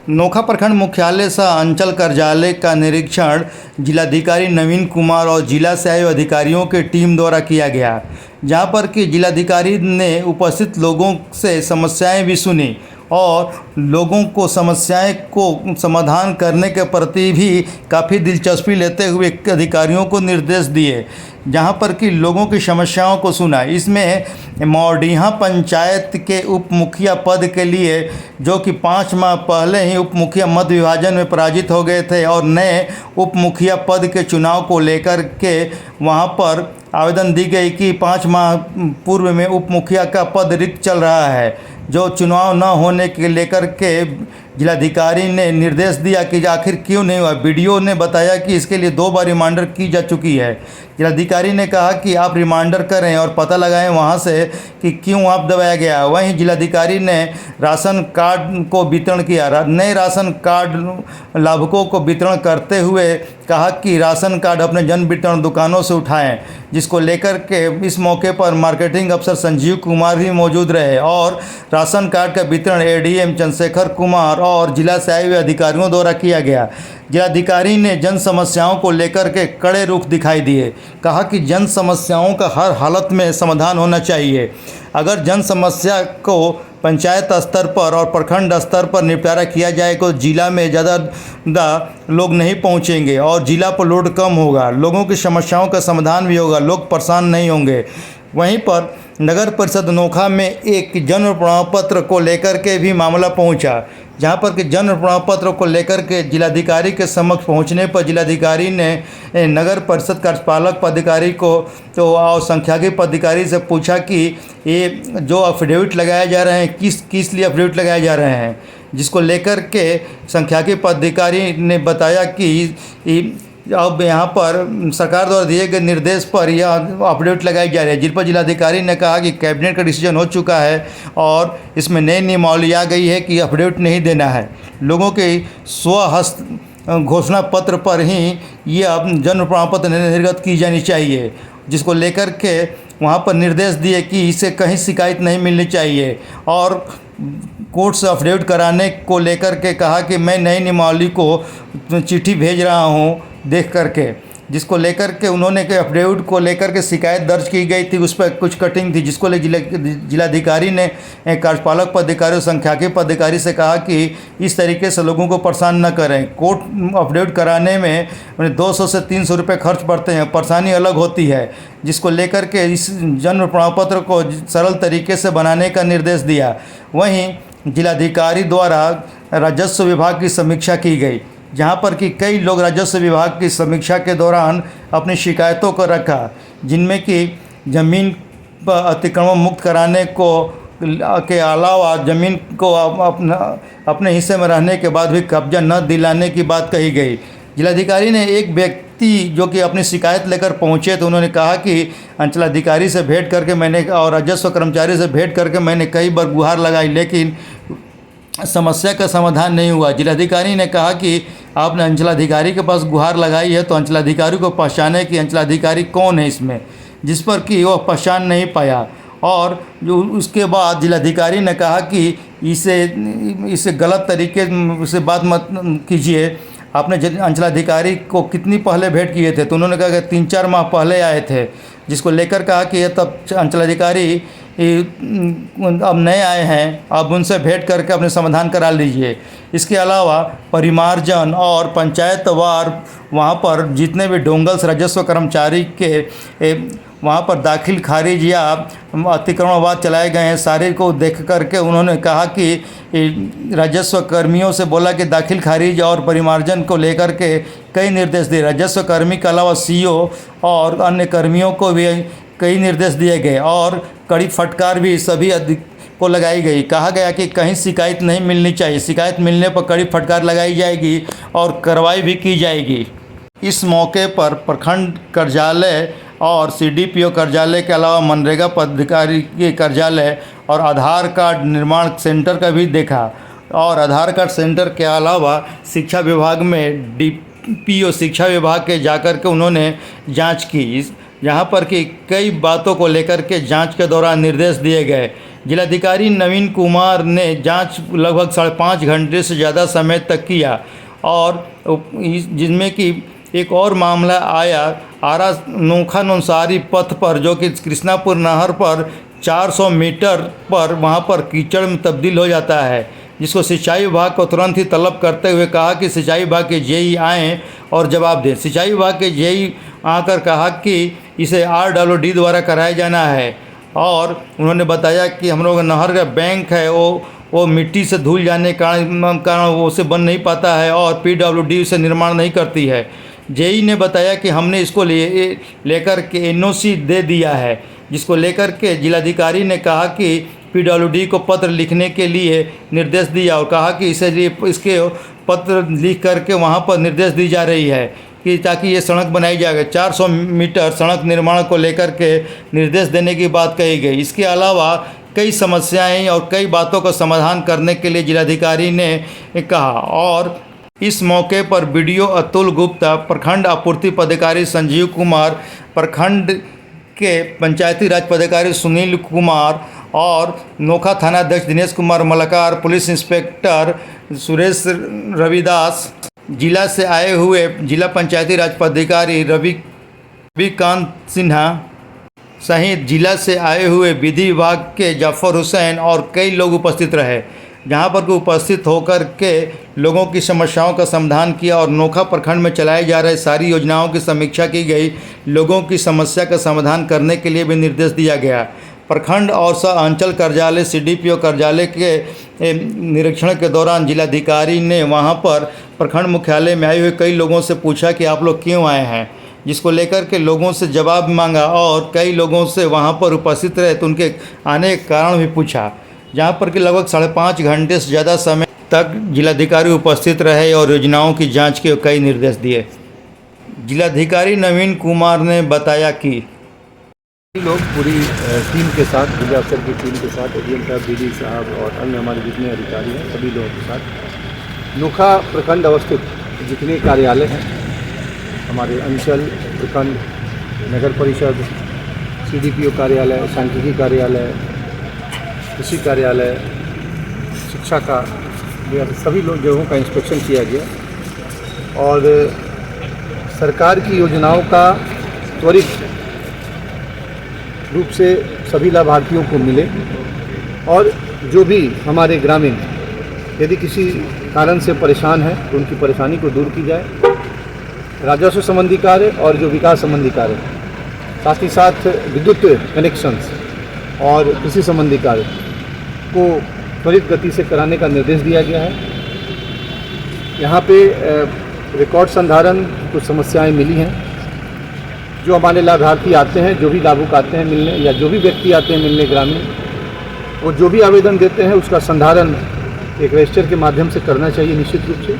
नोखा प्रखंड मुख्यालय सह अंचल कार्यालय का निरीक्षण जिलाधिकारी नवीन कुमार और जिला सहायक अधिकारियों की टीम द्वारा किया गया, जहां पर कि जिलाधिकारी ने उपस्थित लोगों से समस्याएं भी सुनी और लोगों को समस्याएं को समाधान करने के प्रति भी काफ़ी दिलचस्पी लेते हुए अधिकारियों को निर्देश दिए, जहां पर कि लोगों की समस्याओं को सुना। इसमें मौडिहा पंचायत के उप मुखिया पद के लिए, जो कि 5 माह पहले ही उप मुखिया मत विभाजन में पराजित हो गए थे और नए उप मुखिया पद के चुनाव को लेकर के वहां पर आवेदन दी गई कि 5 माह पूर्व में उप मुखिया का पद रिक्त चल रहा है, जो चुनाव न होने के लेकर के जिलाधिकारी ने निर्देश दिया कि आखिर क्यों नहीं हुआ। वीडियो ने बताया कि इसके लिए 2 बार रिमाइंडर की जा चुकी है। जिलाधिकारी ने कहा कि आप रिमाइंडर करें और पता लगाएं वहां से कि क्यों आप दबाया गया। वहीं जिलाधिकारी ने राशन कार्ड को वितरण किया। नए राशन कार्ड लाभुकों को वितरण करते हुए कहा कि राशन कार्ड अपने जन वितरण दुकानों से उठाएं, जिसको लेकर के इस मौके पर मार्केटिंग अफसर संजीव कुमार भी मौजूद रहे और राशन कार्ड का वितरण एडीएम चंद्रशेखर कुमार और जिला सहायक अधिकारियों द्वारा किया गया। जिलाधिकारी ने जन समस्याओं को लेकर के कड़े रुख दिखाई दिए। कहा कि जन समस्याओं का हर हालत में समाधान होना चाहिए। अगर जन समस्या को पंचायत स्तर पर और प्रखंड स्तर पर निपटारा किया जाए तो जिला में ज़्यादा लोग नहीं पहुंचेंगे और जिला पर लोड कम होगा, लोगों की समस्याओं का समाधान भी होगा, लोग परेशान नहीं होंगे। वहीं पर नगर परिषद नोखा में एक जन्म प्रमाण पत्र को लेकर के भी मामला पहुंचा, जहां पर कि जन्म प्रमाण पत्र को लेकर के जिलाधिकारी के समक्ष पहुंचने पर जिलाधिकारी ने नगर परिषद कार्यपालक पदाधिकारी को और संख्याकी पदाधिकारी से पूछा कि ये जो अफिडेविट लगाए जा रहे हैं किस लिए अफिडेविट लगाए जा रहे हैं, जिसको लेकर के संख्याकी पदाधिकारी ने बताया कि अब यहाँ पर सरकार द्वारा दिए गए निर्देश पर यह अपडेट लगाई जा रही है, जिन पर जिलाधिकारी ने कहा कि कैबिनेट का डिसीजन हो चुका है और इसमें नई नियमावली आ गई है कि अपडेट नहीं देना है। लोगों के स्वहस्त घोषणा पत्र पर ही ये जन्म प्रमाण पत्र निर्गत की जानी चाहिए, जिसको लेकर के वहाँ पर निर्देश दिए कि इसे कहीं शिकायत नहीं मिलनी चाहिए। और कोर्ट से अफिडेविट कराने को लेकर के कहा कि मैं नई नियमावली को चिट्ठी भेज रहा हूँ देख करके, जिसको लेकर के उन्होंने के अफिडेविट को लेकर के शिकायत दर्ज की गई थी, उस पर कुछ कटिंग थी, जिसको ले जिलाधिकारी ने कार्यपालक पदाधिकारी और संख्याकी पदाधिकारी से कहा कि इस तरीके से लोगों को परेशान न करें। कोर्ट अफिडेविट कराने में 200 से 300 रुपये खर्च पड़ते हैं, परेशानी अलग होती है, जिसको लेकर के इस जन्म प्रमाण पत्र को सरल तरीके से बनाने का निर्देश दिया। वहीं जिलाधिकारी द्वारा राजस्व विभाग की समीक्षा की गई, जहां पर कि कई लोग राजस्व विभाग की समीक्षा के दौरान अपनी शिकायतों को रखा, जिनमें कि ज़मीन पर अतिक्रमण मुक्त कराने को के अलावा ज़मीन को अपने हिस्से में रहने के बाद भी कब्जा न दिलाने की बात कही गई। जिलाधिकारी ने एक व्यक्ति जो कि अपनी शिकायत लेकर पहुंचे तो उन्होंने कहा कि अंचलाधिकारी से भेंट करके मैंने और राजस्व कर्मचारी से भेंट करके मैंने कई बार गुहार लगाई, लेकिन समस्या का समाधान नहीं हुआ। जिलाधिकारी ने कहा कि आपने अंचलाधिकारी के पास गुहार लगाई है तो अंचलाधिकारी को पहचाने कि अंचलाधिकारी कौन है इसमें, जिस पर कि वह पहचान नहीं पाया। और जो उसके बाद जिलाधिकारी ने कहा कि इसे गलत तरीके से बात मत कीजिए, आपने अंचलाधिकारी को कितनी पहले भेंट किए थे, तो उन्होंने कहा कि 3-4 माह पहले आए थे, जिसको लेकर कहा कि ये तब अंचलाधिकारी अब नए आए हैं, आप उनसे भेंट करके अपने समाधान करा लीजिए। इसके अलावा परिमार्जन और पंचायतवार वहाँ पर जितने भी डोंगल्स राजस्व कर्मचारी के वहाँ पर दाखिल खारिज या अतिक्रमणवाद चलाए गए हैं, सारे को देख करके उन्होंने कहा कि राजस्व कर्मियों से बोला कि दाखिल खारिज और परिमार्जन को लेकर के कई निर्देश दिए। राजस्व कर्मी के अलावा सीओ और अन्य कर्मियों को भी कई निर्देश दिए गए और कड़ी फटकार भी सभी को लगाई गई। कहा गया कि कहीं शिकायत नहीं मिलनी चाहिए, शिकायत मिलने पर कड़ी फटकार लगाई जाएगी और कार्रवाई भी की जाएगी। इस मौके पर प्रखंड कार्यालय और सीडीपीओ कार्यालय के अलावा मनरेगा पदाधिकारी के कार्यालय और आधार कार्ड निर्माण सेंटर का भी देखा और आधार कार्ड सेंटर के अलावा शिक्षा विभाग में डीपीओ शिक्षा विभाग के जाकर के उन्होंने जांच की। जहां पर कि कई बातों को लेकर के जांच के दौरान निर्देश दिए गए। जिलाधिकारी नवीन कुमार ने जांच लगभग 5.5 घंटे से ज़्यादा समय तक किया और जिसमें कि एक और मामला आया आरा नोखा नौसारी पथ पर, जो कि कृष्णापुर नहर पर 400 मीटर पर वहां पर कीचड़ में तब्दील हो जाता है, जिसको सिंचाई विभाग को तुरंत ही तलब करते हुए कहा कि सिंचाई विभाग के जेई आएँ और जवाब दें। सिंचाई विभाग के जेई आकर कहा कि इसे RWD द्वारा कराया जाना है और उन्होंने बताया कि हम लोग नहर का बैंक है वो मिट्टी से धुल जाने के कारण वो उसे बन नहीं पाता है और PWD उसे निर्माण नहीं करती है। जेई ने बताया कि हमने इसको लेकर के NOC दे दिया है, जिसको लेकर के जिलाधिकारी ने कहा कि PWD को पत्र लिखने के लिए निर्देश दिया और कहा कि इसके पत्र लिख करके वहाँ पर निर्देश दी जा रही है कि ताकि ये सड़क बनाई जाएगी। 400 मीटर सड़क निर्माण को लेकर के निर्देश देने की बात कही गई। इसके अलावा कई समस्याएं और कई बातों का समाधान करने के लिए जिलाधिकारी ने कहा। और इस मौके पर BDO अतुल गुप्ता, प्रखंड आपूर्ति पदाधिकारी संजीव कुमार, प्रखंड के पंचायती राज पदाधिकारी सुनील कुमार और नोखा थाना अध्यक्ष दिनेश कुमार मलाकार, पुलिस इंस्पेक्टर सुरेश रविदास, जिला से आए हुए जिला पंचायती राज पदाधिकारी रविकांत सिन्हा सहित जिला से आए हुए विधि विभाग के जाफर हुसैन और कई लोग उपस्थित रहे, जहां पर उपस्थित होकर के लोगों की समस्याओं का समाधान किया और नोखा प्रखंड में चलाए जा रहे सारी योजनाओं की समीक्षा की गई। लोगों की समस्या का समाधान करने के लिए भी निर्देश दिया गया। प्रखंड और सह अंचल कार्यालय CDPO कार्यालय के निरीक्षण के दौरान जिलाधिकारी ने वहां पर प्रखंड मुख्यालय में आए हुए कई लोगों से पूछा कि आप लोग क्यों आए हैं, जिसको लेकर के लोगों से जवाब मांगा और कई लोगों से वहां पर उपस्थित रहे तो उनके आने के कारण भी पूछा, जहां पर कि लगभग 5.5 घंटे से ज़्यादा समय तक जिलाधिकारी उपस्थित रहे और योजनाओं की जांच के कई निर्देश दिए। जिलाधिकारी नवीन कुमार ने बताया कि लोग पूरी टीम के साथ, जिला स्तर की टीम के साथ, ADM साहब, DD साहब और अन्य हमारे जितने अधिकारी हैं सभी लोगों के साथ नोखा प्रखंड अवस्थित जितने कार्यालय हैं, हमारे अंचल, प्रखंड, नगर परिषद, CDPO कार्यालय, सांख्यिकी कार्यालय, कृषि कार्यालय, शिक्षा का, सभी लोग जगहों का इंस्पेक्शन किया गया और सरकार की योजनाओं का त्वरित रूप से सभी लाभार्थियों को मिले और जो भी हमारे ग्रामीण यदि किसी कारण से परेशान है तो उनकी परेशानी को दूर की जाए। राजस्व संबंधी कार्य और जो विकास संबंधी कार्य, साथ ही साथ विद्युत कनेक्शंस और कृषि संबंधी कार्य को त्वरित गति से कराने का निर्देश दिया गया है। यहाँ पे रिकॉर्ड संधारण कुछ समस्याएं मिली हैं। जो हमारे लाभार्थी आते हैं, जो भी लाभुक आते हैं मिलने या जो भी व्यक्ति आते हैं मिलने ग्रामीण, वो जो भी आवेदन देते हैं उसका संधारण एक रजिस्टर के माध्यम से करना चाहिए निश्चित रूप से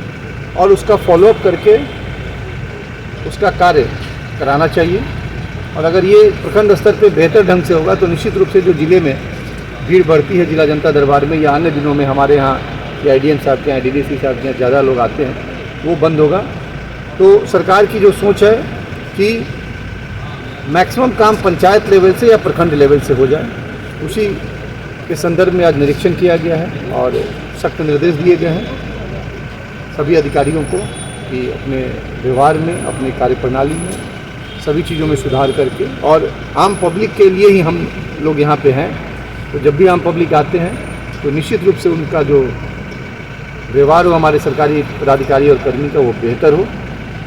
और उसका फॉलोअप करके उसका कार्य कराना चाहिए। और अगर ये प्रखंड स्तर पे बेहतर ढंग से होगा तो निश्चित रूप से जो जिले में भीड़ बढ़ती है जिला जनता दरबार में या अन्य दिनों में हमारे यहाँ या IDM साहब के यहाँ, DDC साहब के यहाँ ज़्यादा लोग आते हैं, वो बंद होगा। तो सरकार की जो सोच है कि मैक्सिमम काम पंचायत लेवल से या प्रखंड लेवल से हो जाए, उसी के संदर्भ में आज निरीक्षण किया गया है और सख्त निर्देश दिए गए हैं सभी अधिकारियों को कि अपने व्यवहार में, अपने कार्यप्रणाली में सभी चीज़ों में सुधार करके, और आम पब्लिक के लिए ही हम लोग यहाँ पे हैं, तो जब भी आम पब्लिक आते हैं तो निश्चित रूप से उनका जो व्यवहार हो हमारे सरकारी पदाधिकारी और कर्मी का वो बेहतर हो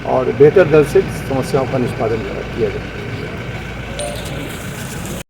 और बेहतर दर से समस्याओं का निष्पादन किया जाए।